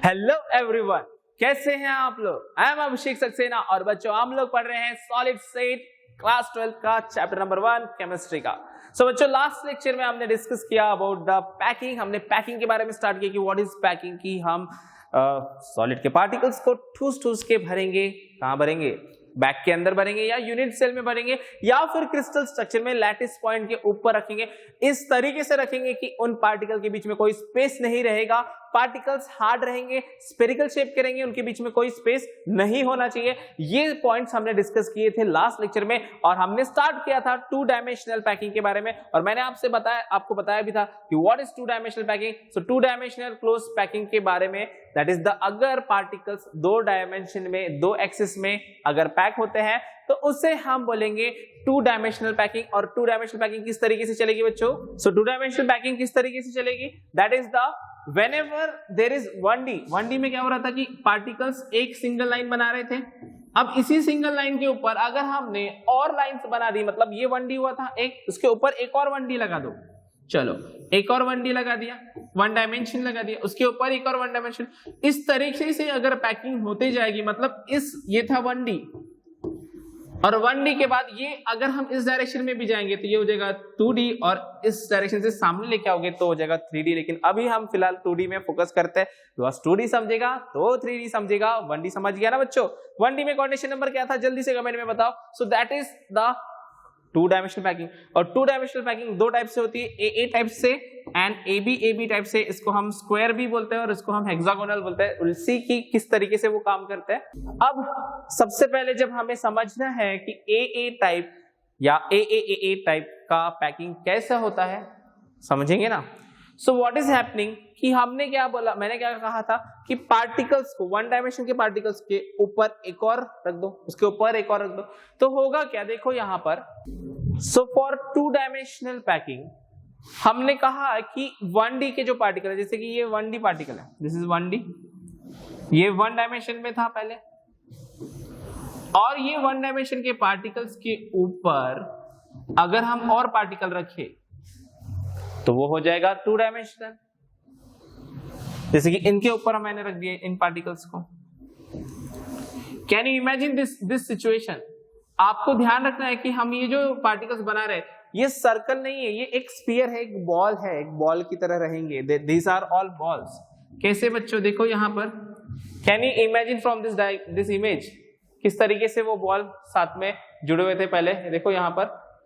Hello everyone, कैसे हैं आप लोग। आई एम अभिषेक सक्सेना और बच्चों हम लोग पढ़ रहे हैं सॉलिड स्टेट क्लास 12 का चैप्टर नंबर 1 केमिस्ट्री का। सो बच्चों लास्ट लेक्चर में हमने डिस्कस किया अबाउट द पैकिंग। हमने पैकिंग के बारे में स्टार्ट किया कि व्हाट इज पैकिंग, की हम सॉलिड के पार्टिकल्स को ठूस ठूस के भरेंगे। कहां भरेंगे? बैग के अंदर भरेंगे या यूनिट सेल में भरेंगे या फिर क्रिस्टल स्ट्रक्चर में लैटिस पॉइंट के ऊपर रखेंगे। इस तरीके से रखेंगे कि उन पार्टिकल के बीच में कोई स्पेस नहीं रहेगा। पार्टिकल्स हार्ड रहेंगे, स्फेरिकल शेप के रहेंगे, उनके बीच में कोई स्पेस नहीं होना चाहिए। ये पॉइंट्स हमने डिस्कस किए थे लास्ट लेक्चर में और हमने स्टार्ट किया था 2 डायमेंशनल पैकिंग के बारे में। और मैंने आपको बताया भी था कि what is 2 dimensional packing. So 2 dimensional close packing के बारे में, दैट इज द अगर पार्टिकल्स 2 डायमेंशन में 2 एक्सिस में अगर पैक होते हैं तो उसे हम बोलेंगे 2 डायमेंशनल पैकिंग। और 2 डायमेंशनल पैकिंग किस तरीके से चलेगी बच्चों? सो 2 डायमेंशनल पैकिंग किस तरीके से चलेगी? That is the whenever there is 1D में क्या हो रहा था कि पार्टिकल्स एक सिंगल लाइन बना रहे थे। अब इसी सिंगल लाइन के ऊपर अगर हमने और लाइंस बना दी, मतलब ये 1D हुआ था एक, उसके ऊपर एक और 1D लगा दो। चलो एक और 1D लगा दिया, 1 डायमेंशन लगा दिया, उसके ऊपर एक और 1 डायमेंशन। इस तरीके से अगर पैकिंग होती जाएगी, मतलब ये था 1D और 1D के बाद ये अगर हम इस डायरेक्शन में भी जाएंगे तो ये हो जाएगा 2D और इस डायरेक्शन से सामने लेके आओगे तो हो जाएगा 3D। लेकिन अभी हम फिलहाल 2D में फोकस करते हैं। तो बस 2D समझेगा तो 3D समझेगा। 1D समझ गया ना बच्चों? 1D में कोऑर्डिनेशन नंबर क्या था जल्दी से कमेंट में बताओ। So that is the 2 dimensional packing. और 2 डायमेंशनल पैकिंग 2 टाइप से होती है, AA टाइप से एंड AB टाइप से। इसको हम स्क्वायर भी बोलते हैं और इसको हम हेक्सागोनल बोलते हैं। उसी की किस तरीके से वो काम करते हैं। अब सबसे पहले जब हमें समझना है कि AA टाइप या AAA टाइप का पैकिंग कैसा होता है, समझेंगे ना। सो व्हाट इज हैपनिंग कि हमने क्या बोला, मैंने क्या कहा था कि पार्टिकल्स को 1 डायमेंशन के पार्टिकल्स के ऊपर एक और रख दो, उसके ऊपर एक और रख दो, तो होगा क्या? देखो यहां पर। सो फॉर 2 डायमेंशनल पैकिंग हमने कहा कि 1D के जो पार्टिकल है, जैसे कि ये 1D पार्टिकल है, दिस इज 1D, ये 1 डायमेंशन में था पहले, और ये 1 डायमेंशन के पार्टिकल्स के ऊपर अगर हम और पार्टिकल रखें तो वो हो जाएगा 2 डायमेंशनल। जैसे कि इनके ऊपर मैंने रख दिए इन पार्टिकल्स को। Can you imagine this situation? आपको ध्यान रखना है कि हम ये जो पार्टिकल्स बना रहे हैं ये सर्कल नहीं है, ये एक स्फीयर है, एक बॉल है, एक बॉल की तरह रहेंगे। These are all balls. कैसे बच्चों? देखो यहां पर, can you imagine from this image किस तरीके से वो बॉल साथ में जुड़े हुए थे। पहले देखो यहां पर,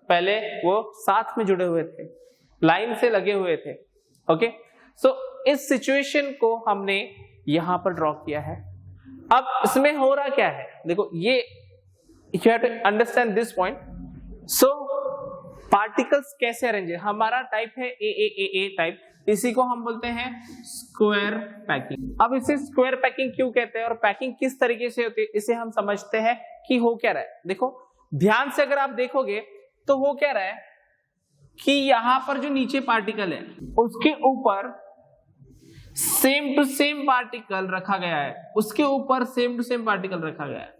पहले वो साथ में जुड़े हुए थे, लाइन से लगे हुए थे। ओके, सो इस सिचुएशन को हमने यहां पर ड्रॉ किया है। अब इसमें हो रहा क्या है, देखो ये, you have to understand this point. So particles कैसे अरेंज है, हमारा टाइप है AAA टाइप, इसी को हम बोलते हैं स्क्वायर पैकिंग। अब इसे स्क्वायर पैकिंग क्यों कहते हैं और पैकिंग किस तरीके से होती है, इसे हम समझते हैं कि हो क्या रहा है। देखो ध्यान से अगर आप देखोगे तो हो क्या रहा है कि यहां पर जो नीचे पार्टिकल है उसके ऊपर सेम टू सेम पार्टिकल रखा गया है, उसके ऊपर सेम टू सेम पार्टिकल रखा गया है,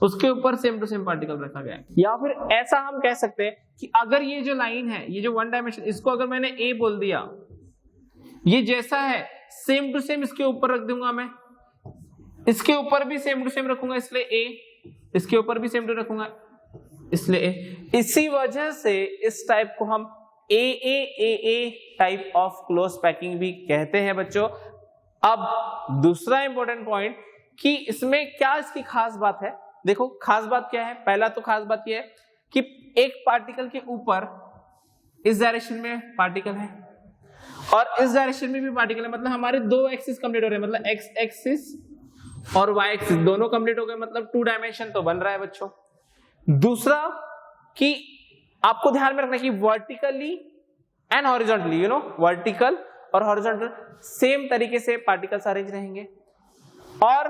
उसके ऊपर सेम टू सेम पार्टिकल रखा गया है। या फिर ऐसा हम कह सकते हैं कि अगर ये जो लाइन है, ये जो 1 डायमेंशन, इसको अगर मैंने A बोल दिया, ये जैसा है सेम टू सेम इसके ऊपर रख दूंगा मैं, इसके ऊपर भी सेम टू सेम रखूंगा इसलिए A, इसके ऊपर भी सेम टू रखूंगा इसलिए A। इसी वजह से इस टाइप को हम AAA type of close packing भी कहते हैं बच्चों। अब दूसरा इंपॉर्टेंट पॉइंट कि इसमें क्या इसकी खास बात है। देखो खास बात क्या है, पहला तो खास बात यह है कि एक पार्टिकल के ऊपर इस डायरेक्शन में पार्टिकल है और इस डायरेक्शन में भी पार्टिकल है, मतलब हमारे 2 एक्सिस कंप्लीट हो रहे हैं, मतलब X एक्सिस और Y एक्सिस दोनों कंप्लीट हो गए, मतलब 2 डायमेंशन तो बन रहा है बच्चों। दूसरा कि आपको ध्यान में रखना कि वर्टिकली एंड हॉरिजॉन्टली, वर्टिकल और हॉरिजॉन्टल सेम तरीके से पार्टिकल्स अरेंज रहेंगे। और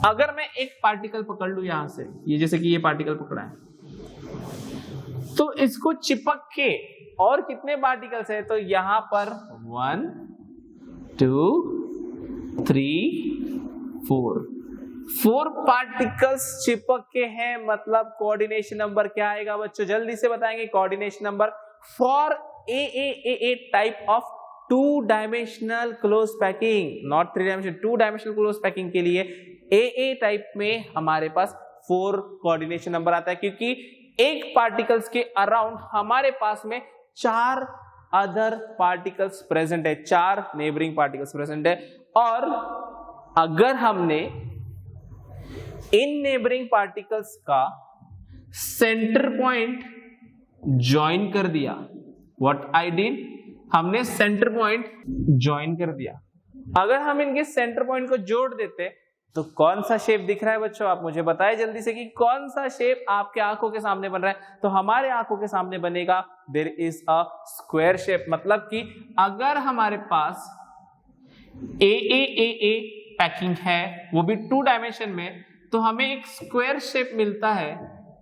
अगर मैं एक पार्टिकल पकड़ लूं यहां से, ये जैसे कि ये पार्टिकल पकड़ा है, तो इसको चिपक के और कितने पार्टिकल्स है, तो यहां पर 1 2 3 4 पार्टिकल्स चिपक के हैं। मतलब कोऑर्डिनेशन नंबर क्या आएगा बच्चों? जल्दी से बताएंगे। Coordination number for AAA type of two dimensional close packing, not three dimensional, two dimensional close packing के लिए AA टाइप में हमारे पास 4 कोऑर्डिनेशन नंबर आता है, क्योंकि एक पार्टिकल्स के अराउंड हमारे पास में 4 अदर पार्टिकल्स प्रेजेंट है, 4 नेबरिंग पार्टिकल्स प्रेजेंट है। और अगर हमने इन नेबरिंग पार्टिकल्स का सेंटर पॉइंट ज्वाइन कर दिया, व्हाट आई डिड, हमने सेंटर पॉइंट ज्वाइन कर दिया। अगर हम इनके सेंटर पॉइंट को जोड़ देते तो कौन सा शेप दिख रहा है बच्चों, आप मुझे बताएं जल्दी से कि कौन सा शेप आपके आंखों के सामने बन रहा है। तो हमारे आंखों के सामने बनेगा there is a square shape, मतलब कि अगर हमारे पास AA पैकिंग है वो भी 2 डायमेंशन में, तो हमें एक स्क्वायर शेप मिलता है।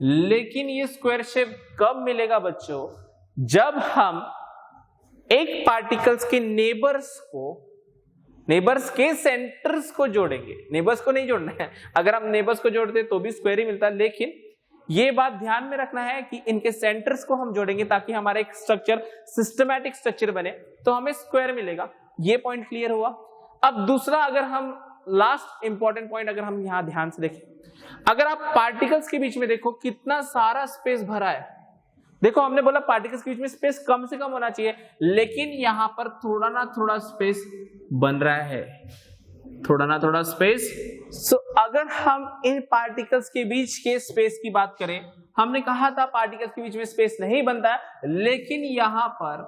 लेकिन ये स्क्वायर शेप कब मिलेगा बच्चों, जब हम एक पार्टिकल्स के नेबर्स के सेंटर्स को जोड़ेंगे। नेबर्स को नहीं जोड़ना है, अगर हम नेबर्स को जोड़ते तो भी स्क्वायर ही मिलता है, लेकिन ये बात ध्यान में रखना है कि इनके सेंटर्स को हम जोड़ेंगे ताकि हमारा एक स्ट्रक्चर सिस्टमैटिक स्ट्रक्चर बने, तो हमें स्क्वायर मिलेगा। ये पॉइंट क्लियर हुआ। अब दूसरा, अगर हम लास्ट इंपॉर्टेंट पॉइंट अगर हम यहां ध्यान से देखें, अगर आप पार्टिकल्स के बीच में देखो कितना सारा स्पेस भरा है। देखो हमने बोला पार्टिकल्स के बीच में स्पेस कम से कम होना चाहिए, लेकिन यहां पर थोड़ा ना थोड़ा स्पेस बन रहा है, थोड़ा ना थोड़ा स्पेस। सो अगर हम इन पार्टिकल्स के बीच के स्पेस की बात करें, हमने कहा था पार्टिकल्स के बीच में स्पेस नहीं बनता है, लेकिन यहां पर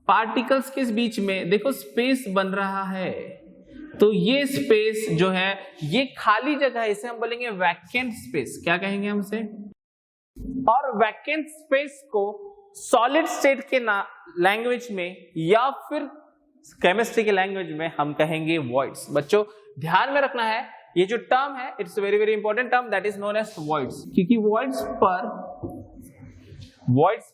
पार्टिकल्स के बीच में देखो स्पेस बन रहा है। तो ये स्पेस जो है ये खाली जगह है, इसे हम बोलेंगे वैकेंट स्पेस। क्या कहेंगे हम इसे? और वैकेंट स्पेस को सॉलिड स्टेट के लैंग्वेज में या फिर केमिस्ट्री के लैंग्वेज में हम कहेंगे वॉइड्स। बच्चों ध्यान में रखना है, ये जो टर्म है it's very very important term, that is known as voids, क्योंकि वॉइड्स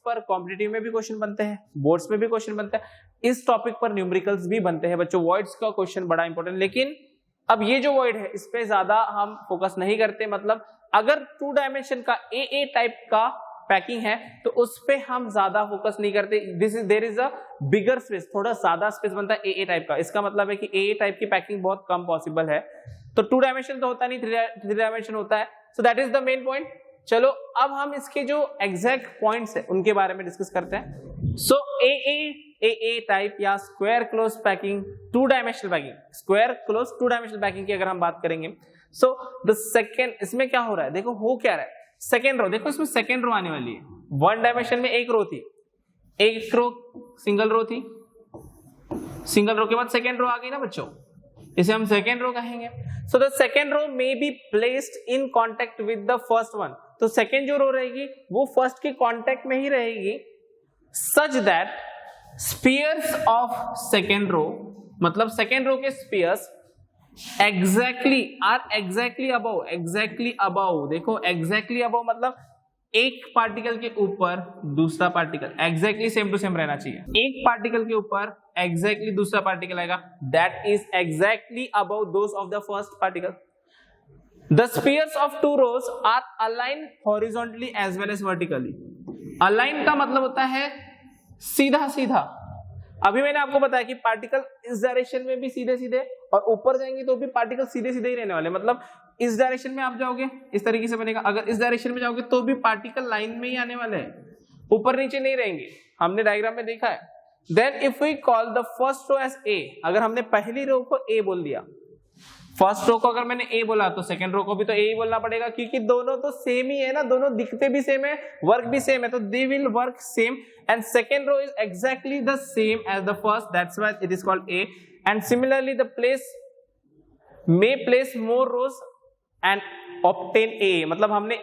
पर कॉम्पिटिटिव में भी क्वेश्चन बनते हैं, बोर्ड्स में भी क्वेश्चन बनते हैं, इस टॉपिक पर न्यूमेरिकल्स भी बनते हैं बच्चों। वॉइड्स का क्वेश्चन बड़ा इंपॉर्टेंट, लेकिन अब ये जो वॉइड है इस पे ज्यादा हम फोकस नहीं करते। मतलब अगर 2 डायमेंशन का AA टाइप का पैकिंग है तो उस पे हम ज्यादा फोकस नहीं करते। There is a bigger space, थोड़ा ज्यादा स्पेस बनता है AA टाइप का। इसका मतलब है कि AA टाइप की पैकिंग बहुत कम पॉसिबल है। तो 2 डायमेंशन तो होता नहीं, 3 डायमेंशन होता है। So that is the main point. चलो अब हम इसके जो एग्जैक्ट पॉइंट्स है उनके बारे में डिस्कस करते हैं। सो AA टाइप या square close packing, 2 dimensional packing, square close 2 dimensional packing की अगर हम बात करेंगे, सो द सेकेंड, इसमें क्या हो रहा है, देखो हो क्या रहा है। सेकेंड रो, देखो इसमें सेकेंड रो आने वाली है। 1 डायमेंशन में एक रो थी, एक रो सिंगल रो थी, सिंगल रो के बाद सेकेंड रो आ गई ना बच्चों, इसे हम सेकेंड रो कहेंगे। So the second row may be placed in contact with the first one. तो सेकेंड जो रो रहेगी वो फर्स्ट के कॉन्टेक्ट में ही रहेगी, such that spheres of second row, मतलब सेकेंड रो के स्पीयर्स एग्जैक्टली अबव, देखो एग्जैक्टली अबव मतलब एक पार्टिकल के ऊपर दूसरा particle exactly same to same रहना चाहिए। एक पार्टिकल के ऊपर एग्जैक्टली दूसरा पार्टिकल आएगा, that is exactly above those of the first particle. The spheres of 2 rows are aligned horizontally as well as vertically. Align का मतलब होता है सीधा सीधा। अभी मैंने आपको बताया कि पार्टिकल इस डायरेक्शन में भी सीधे सीधे और ऊपर जाएंगे तो भी पार्टिकल सीधे सीधे ही रहने वाले। मतलब इस डायरेक्शन में आप जाओगे इस तरीके से बनेगा, अगर इस डायरेक्शन में जाओगे तो भी पार्टिकल लाइन में ही आने वाले हैं, ऊपर नीचे नहीं रहेंगे, हमने डायग्राम में देखा है। Then if we call the first row as A, अगर हमने पहली रो को A बोल दिया, फर्स्ट रो को अगर मैंने A बोला तो सेकंड रो को भी तो A ही बोलना पड़ेगा, क्योंकि दोनों तो सेम ही है ना, दोनों दिखते भी सेम है, वर्क भी सेम है, तो they will work same. And second row is exactly the same as the first, that's why it is called A। And similarly the place may place more rows and obtain A, मतलब हमने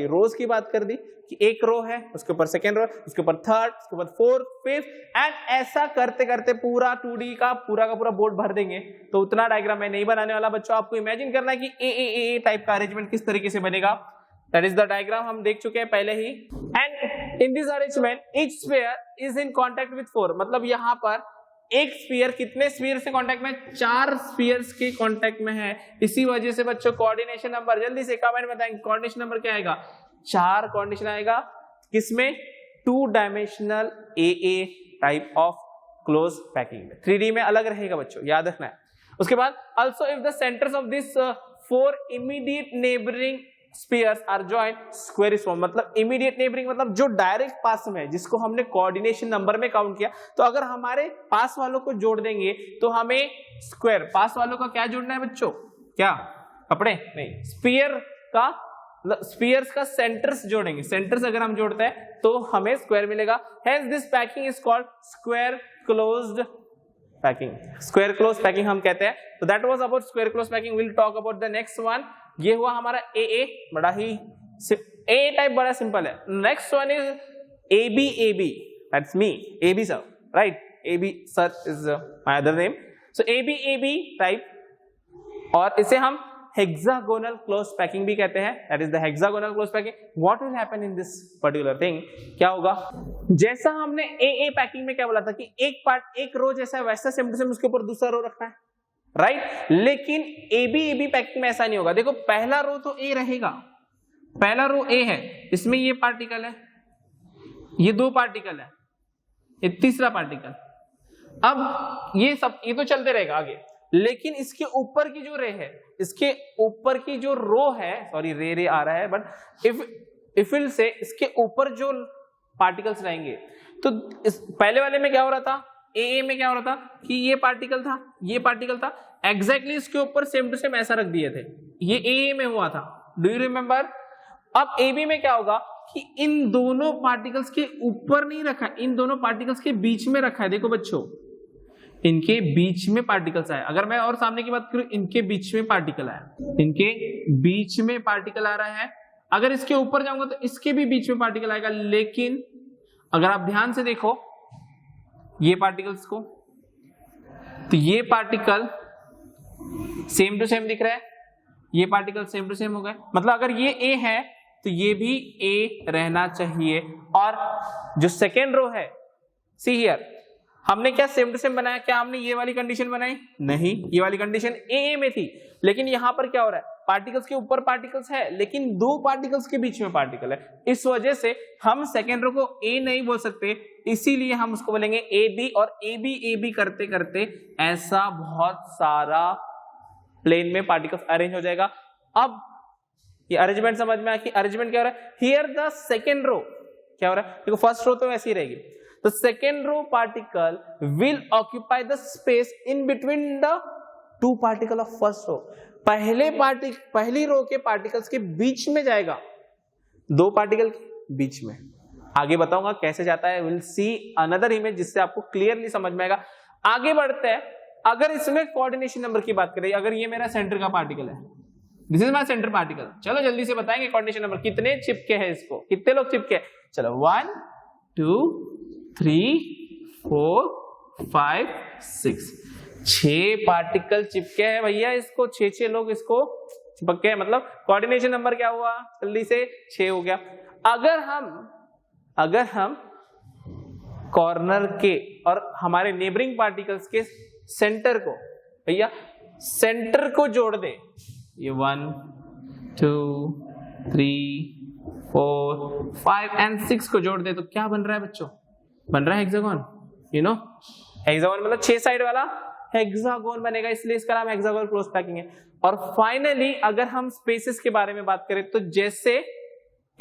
रोज की बात कर दी कि एक रो है, उसके ऊपर सेकेंड रो, उसके ऊपर थर्ड, उसके ऊपर फोर्थ, फिफ्थ, एंड ऐसा करते करते पूरा 2D का पूरा बोर्ड भर देंगे। तो उतना डायग्राम मैं नहीं बनाने वाला बच्चों, आपको इमेजिन करना है कि ए टाइप का अरेंजमेंट किस तरीके से बनेगा। दैट इज द डायग्राम, हम देख चुके हैं पहले ही। And in this arrangement each sphere is in contact with 4, मतलब यहाँ पर एक स्फीयर कितने स्फीयर से कांटेक्ट में, 4 स्फीयर्स के कांटेक्ट में है। इसी वजह से बच्चों कोऑर्डिनेशन नंबर, जल्दी से कमेंट में बताएंगे कोऑर्डिनेशन नंबर क्या आएगा, 4 कोऑर्डिनेशन आएगा किसमें, 2 dimensional AA type of close packing में। 3D में अलग रहेगा बच्चों, याद रखना है। उसके बाद also if the centres of this 4 immediate neighbouring spheres are joint square is form. मतलब इमीडिएट नेबरिंग मतलब जो डायरेक्ट पास में है, जिसको हमने कोऑर्डिनेशन नंबर में काउंट किया। तो अगर हमारे पास वालों को जोड़ देंगे तो हमें स्क्वायर, पास वालों का क्या जोड़ना है बच्चों, क्या कपड़े नहीं, स्फीयर का, स्फीयर्स का सेंटर्स जोड़ेंगे। सेंटर्स अगर हम जोड़ते हैं तो हमें स्क्वायर मिलेगा। Hence this packing is called square closed packing. Square close packing हम कहते हैं। तो that was about square close packing. Will talk about the next one. ये हुआ हमारा ए, बड़ा ही ए टाइप, बड़ा सिंपल है। Next one is ABAB, that's me, AB sir, right, AB sir is my other name. So ABAB type, और इसे हम hexagonal close packing भी कहते हैं। That is the hexagonal close packing. What will happen in this particular thing, क्या होगा, जैसा हमने ए पैकिंग में क्या बोला था कि एक पार्ट, एक रो जैसा है वैसा सेम टू सेम उसके ऊपर दूसरा रो रखना है, राइट। लेकिन ABAB पैकिंग में ऐसा नहीं होगा। देखो पहला रो तो ए रहेगा, पहला रो ए है, इसमें ये पार्टिकल है, ये 2 पार्टिकल है, ये तीसरा पार्टिकल। अब ये सब, ये तो चलते रहेगा आगे, लेकिन इसके ऊपर की जो रे है, इसके ऊपर की जो रो है, सॉरी रे आ रहा है, बट इफ विल से इसके ऊपर जो पार्टिकल्स रहेंगे, तो इस पहले वाले में क्या हो रहा था, ए में क्या हो रहा था कि ये पार्टिकल था, ये पार्टिकल था, एग्जैक्टली इसके ऊपर सेम टू सेम ऐसा रख दिए थे, ये ए में हुआ था, डू यू रिमेंबर। अब AB में क्या होगा कि इन दोनों पार्टिकल्स के ऊपर नहीं रखा, इन दोनों पार्टिकल्स के बीच में रखा है। देखो बच्चों, इनके बीच में पार्टिकल्स आए। अगर मैं और सामने की बात करूं, इनके बीच में पार्टिकल आया, इनके बीच में पार्टिकल आ रहा है। अगर इसके ऊपर जाऊंगा तो इसके भी बीच में पार्टिकल आएगा। लेकिन अगर आप ध्यान से देखो ये पार्टिकल्स को, तो ये पार्टिकल सेम टू सेम दिख रहा है, ये पार्टिकल सेम टू सेम हो गए। मतलब अगर ये A है तो ये भी A रहना चाहिए। और जो सेकेंड रो है, सी हियर, हमने क्या सेम टू सेम बनाया, क्या हमने ये वाली कंडीशन बनाई, नहीं, ये वाली कंडीशन ए में थी। लेकिन यहां पर क्या हो रहा है, पार्टिकल्स के ऊपर पार्टिकल्स है, लेकिन 2 पार्टिकल्स के बीच में पार्टिकल है। इस वजह से हम सेकेंड रो को ए नहीं बोल सकते, इसीलिए हम उसको बोलेंगे AB। और AB करते करते ऐसा बहुत सारा प्लेन में पार्टिकल्स अरेंज हो जाएगा। अब ये अरेंजमेंट समझ में आया कि अरेंजमेंट क्या हो रहा है। हियर द सेकेंड रो क्या हो रहा है, देखो फर्स्ट रो तो ऐसी रहेगी, the second row particle will occupy the space in between the 2 particle of first row। पहली रो के पार्टिकल्स के बीच में जाएगा, 2 पार्टिकल के बीच में। आगे बताऊंगा कैसे जाता है, विल सी अनदर इमेज जिससे आपको क्लियरली समझ में आएगा। आगे बढ़ते हैं। अगर इसमें कोऑर्डिनेशन नंबर की बात करें, अगर ये मेरा सेंटर का पार्टिकल है, this is my centre particle, चलो जल्दी से बताएंगे कोऑर्डिनेशन नंबर कितने चिपके हैं, इसको कितने लोग चिपके, चलो 1 2 3 4 5 6, 6 पार्टिकल चिपके हैं भैया, इसको 6 लोग इसको चिपके हैं। मतलब कोऑर्डिनेशन नंबर क्या हुआ, जल्दी से 6 हो गया। अगर हम कॉर्नर के और हमारे नेबरिंग पार्टिकल्स के सेंटर को, भैया सेंटर को जोड़ दे, ये 1 2 3 4 5 एंड 6 को जोड़ दे, तो क्या बन रहा है बच्चों, बन रहा है हेक्सागोन। यू नो हेक्सागोन मतलब 6 साइड वाला हेक्सागोन बनेगा, इसलिए इसका नाम हेक्सागोनल क्लोज पैकिंग है। और फाइनली अगर हम स्पेसेस के बारे में बात करें, तो जैसे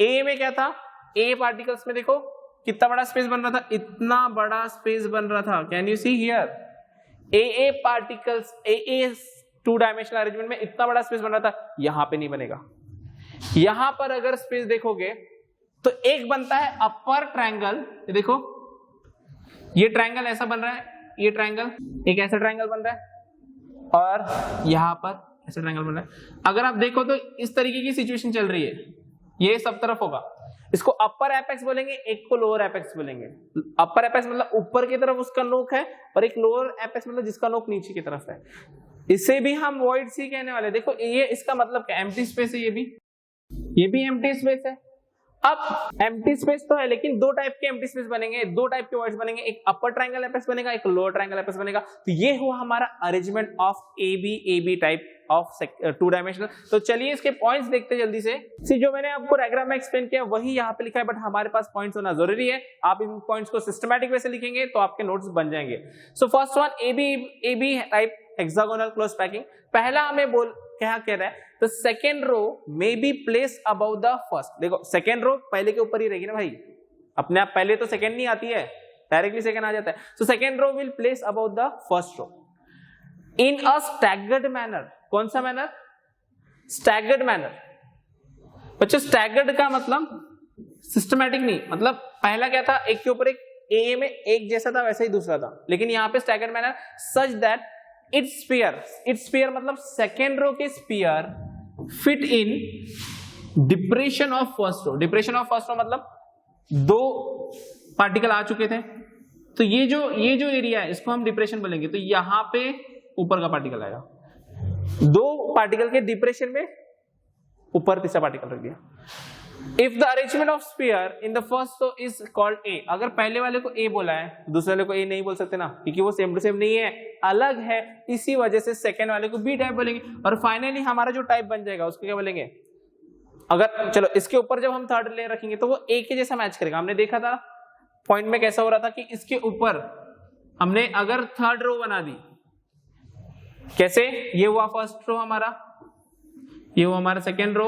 ए में क्या था, ए पार्टिकल्स में देखो कितना बड़ा स्पेस बन रहा था, इतना बड़ा स्पेस बन रहा था। Can you see here, A particles, A 2 dimensional arrangement में इतना बड़ा स्पेस बन रहा था, यहां पे नहीं बनेगा। यहां पर अगर स्पेस देखोगे तो एक बनता है अपर ट्रायंगल, देखो ये ट्रायंगल ऐसा बन रहा है, ये ट्रायंगल एक ऐसा ट्रायंगल बन रहा है, और यहां पर ऐसा ट्रायंगल बन रहा है। अगर आप देखो तो इस तरीके की सिचुएशन चल रही है, ये सब तरफ होगा, इसको अपर एपेक्स बोलेंगे, एक को लोअर एपेक्स बोलेंगे। अपर एपेक्स मतलब ऊपर की तरफ उसका नोक है, और एक लोअर एपेक्स मतलब जिसका नोक नीचे की तरफ है। इसे भी हम वॉइड सी कहने वाले। देखो ये इसका मतलब क्या, एम्प्टी स्पेस है, ये भी एम्प्टी स्पेस है। अब एम्प्टी स्पेस तो है, लेकिन दो टाइप के एम्प्टी स्पेस बनेंगे, दो टाइप के वर्ड्स बनेंगे, एक अपर ट्रायंगल एपेक्स बनेगा, एक लोअर ट्रायंगल एपेक्स बनेगा। तो ये हुआ हमारा arrangement of AB type of two dimensional. तो चलिए इसके पॉइंट्स देखते हैं जल्दी से। जो मैंने आपको डायग्राम में एक्सप्लेन किया वही यहाँ पे लिखा है, बट हमारे पास पॉइंट्स होना जरूरी है। आप इन पॉइंट्स को सिस्टमैटिक वे से लिखेंगे तो आपके नोट्स बन जाएंगे। So first one AB type hexagonal close packing. पहला हमें क्या कह रहा है, the second row may be place about the first. देखो सेकेंड रो पहले के ऊपर ही रहेगी ना भाई, अपने आप पहले तो सेकेंड नहीं आती है, डायरेक्टली सेकेंड आ जाता है। So second row will place about the first row in a staggered manner. कौन सा मैनर? Staggered manner. बच्चों स्टैगर्ड का मतलब सिस्टमैटिक नहीं, मतलब पहला क्या था, एक के ऊपर एक, ए में एक जैसा था वैसे ही दूसरा था, लेकिन यहाँ पे staggered manner such that its sphere मतलब सेकेंड रो के sphere fit in depression of first row. Depression of first row मतलब दो पार्टिकल आ चुके थे, तो ये जो एरिया है इसको हम डिप्रेशन बोलेंगे। तो यहां पे ऊपर का पार्टिकल आएगा, दो पार्टिकल के डिप्रेशन में ऊपर तीसरा पार्टिकल रख दिया। If the arrangement of sphere in the first row is called A, अगर पहले वाले को ए बोला है दूसरे वाले को ए नहीं बोल सकते ना, क्योंकि वो सेम टू सेम नहीं है, अलग है, इसी वजह से सेकेंड वाले को बी टाइप बोलेंगे। और फाइनली हमारा जो टाइप बन जाएगा उसको क्या बोलेंगे? अगर चलो इसके ऊपर जब हम थर्ड लेयर रखेंगे तो वो ए के जैसा मैच करेगा। हमने देखा था पॉइंट में कैसा हो रहा था कि इसके ऊपर हमने अगर थर्ड रो बना दी, कैसे, ये हुआ फर्स्ट रो हमारा, ये हुआ हमारा सेकेंड रो,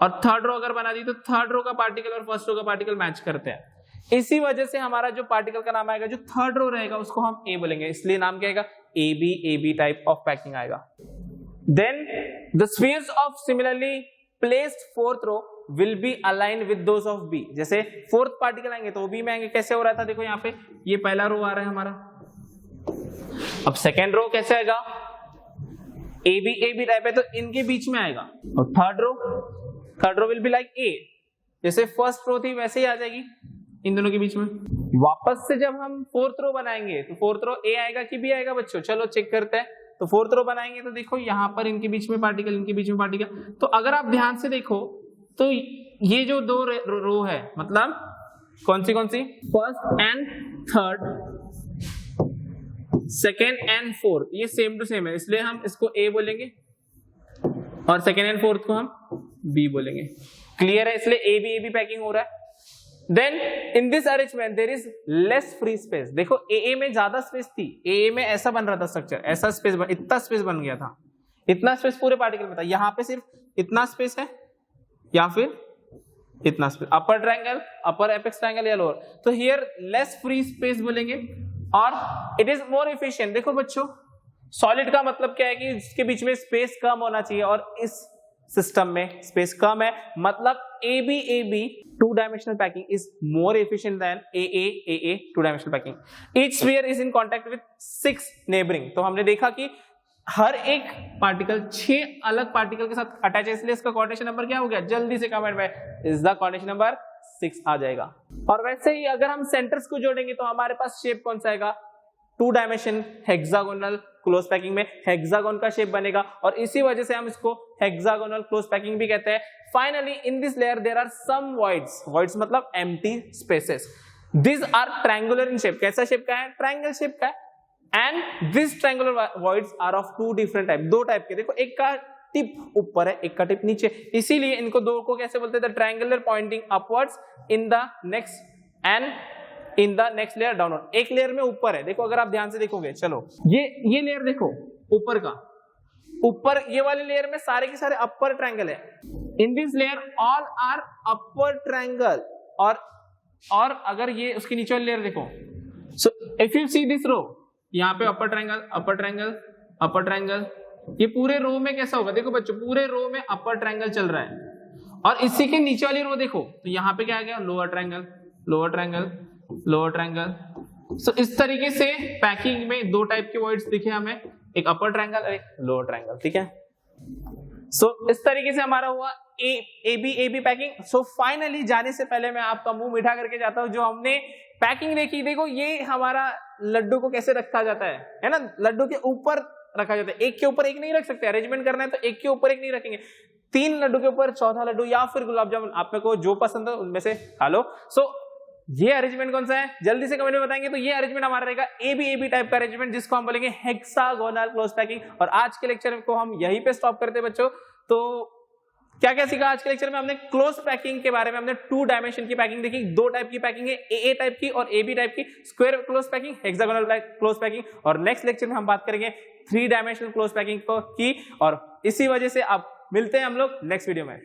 और थर्ड रो अगर बना दी तो थर्ड रो का पार्टिकल और फर्स्ट रो का पार्टिकल मैच करते हैं। इसी वजह से हमारा जो पार्टिकल का नाम आएगा, जो थर्ड रो रहेगा उसको हम ए बोलेंगे, इसलिए नाम क्या आएगा? एबी टाइप ऑफ पैकिंग आएगा। Then the spheres of similarly placed fourth row will be align with those of B. जैसे फोर्थ पार्टिकल आएंगे तो बी में आएंगे। कैसे हो रहा था, देखो यहाँ पे ये पहला रो आ रहा है हमारा, अब सेकेंड रो कैसे आएगा? एबी टाइप है तो इनके बीच में आएगा, और third row will be like A, जैसे फर्स्ट रो थी वैसे ही आ जाएगी इन दोनों के बीच में। वापस से जब हम फोर्थ रो बनाएंगे तो फोर्थ रो ए आएगा कि बी आएगा बच्चों? चलो चेक करते हैं। तो फोर्थ रो बनाएंगे तो देखो यहाँ पर इनके बीच में पार्टिकल, इनके बीच में पार्टिकल। तो अगर आप ध्यान से देखो तो ये जो दो रो है, मतलब कौन सी first and third, second and fourth, ये सेम टू सेम है, इसलिए हम इसको ए बोलेंगे और सेकेंड एंड फोर्थ को हम बी बोलेंगे। क्लियर है? इसलिए एबी पैकिंग हो रहा है। Then in this arrangement there is less free space. देखो ए में ज्यादा स्पेस थी, ए में ऐसा बन रहा था स्ट्रक्चर, ऐसा स्पेस इतना स्पेस बन गया था, इतना स्पेस पूरे पार्टिकल में था। यहाँ पे सिर्फ इतना स्पेस है या फिर इतना स्पेस, अपर ट्रायंगल, अपर एपेक्स ट्रायंगल या लोअर। तो हियर लेस फ्री स्पेस बोलेंगे और इट इज मोर एफिशिएंट। देखो बच्चों सॉलिड का मतलब क्या है कि इसके बीच में स्पेस कम होना चाहिए, और इस सिस्टम में स्पेस कम है, मतलब AB two dimensional packing is more efficient than A two dimensional packing. Each sphere is in contact with 6 neighbouring. तो हमने देखा कि हर एक पार्टिकल 6 अलग पार्टिकल के साथ अटैच है, इसलिए इसका कोऑर्डिनेशन नंबर क्या हो गया? जल्दी से कमेंट में इज द कोऑर्डिनेशन नंबर 6 आ जाएगा। और वैसे ही अगर हम सेंटर्स को जोड़ेंगे तो हमारे पास शेप कौन सा आएगा? Two dimension hexagonal close packing में हेक्सागोन का शेप बनेगा, और इसी वजह से हम इसको हेक्सागोनल क्लोज पैकिंग भी कहते हैं। Finally in this layer there are some voids मतलब empty spaces. This are triangular in shape. कैसा शेप का है? ट्रायंगल शेप का है। And this triangular voids are of 2 different type, 2 type के। देखो एक का टिप ऊपर है, एक का टिप नीचे, इसीलिए इनको दो को कैसे बोलते हैं? The triangular pointing upwards in the next and in the next layer downward. एक लेयर में ऊपर है, देखो अगर आप ध्यान से देखोगे, चलो ये लेयर देखो ऊपर का, ऊपर ये वाले लेयर में सारे के सारे अपर ट्रायंगल है। In this layer all are upper triangle, और अगर ये उसके नीचे वाली लेयर देखो, so if you see this row, यहाँ पे upper triangle upper triangle upper triangle, ये पूरे रो में कैसा होगा? देखो बच्चों पूरे रो में अपर ट्रायंगल चल रहा है, और इसी के नीचे वाली रो देखो तो यहाँ पे क्या आ गया? Lower triangle lower triangle lower triangle. So इस तरीके से पैकिंग में 2 टाइप के वर्ड्स दिखे हमें, एक अपर ट्रायंगल और एक लोअर ट्रायंगल। ठीक है, सो इस तरीके से हमारा हुआ एबी पैकिंग। सो फाइनली जाने से पहले मैं आपका मुंह मीठा करके जाता हूं। जो हमने पैकिंग देखी, देखो ये हमारा लड्डू को कैसे रखा जाता है ना? लड्डू के ऊपर रखा जाता है, एक के ऊपर एक नहीं रख सकते। अरेंजमेंट करना है तो एक के ऊपर एक नहीं रखेंगे, 3 लड्डू के ऊपर चौथा लड्डू या फिर गुलाब जामुन, आप में को जो पसंद है उनमें से खा लो। सो ये अरेंजमेंट कौन सा है जल्दी से कमेंट में बताएंगे। तो ये अरेंजमेंट हमारा रहेगा एबी टाइप का अरेंजमेंट, जिसको हम बोलेंगे हेक्सागोनल क्लोज पैकिंग। और आज के लेक्चर को हम यहीं पे स्टॉप करते हैं बच्चों। तो क्या क्या सीखा आज के लेक्चर में? हमने क्लोज पैकिंग के बारे में, हमने 2 डायमेंशन की पैकिंग देखी, 2 टाइप की पैकिंग है, ए टाइप की और एबी टाइप की, square close packing, hexagonal close packing. और नेक्स्ट लेक्चर में हम बात करेंगे 3 डायमेंशनल क्लोज पैकिंग की। और इसी वजह से अब मिलते हैं हम लोग नेक्स्ट वीडियो में।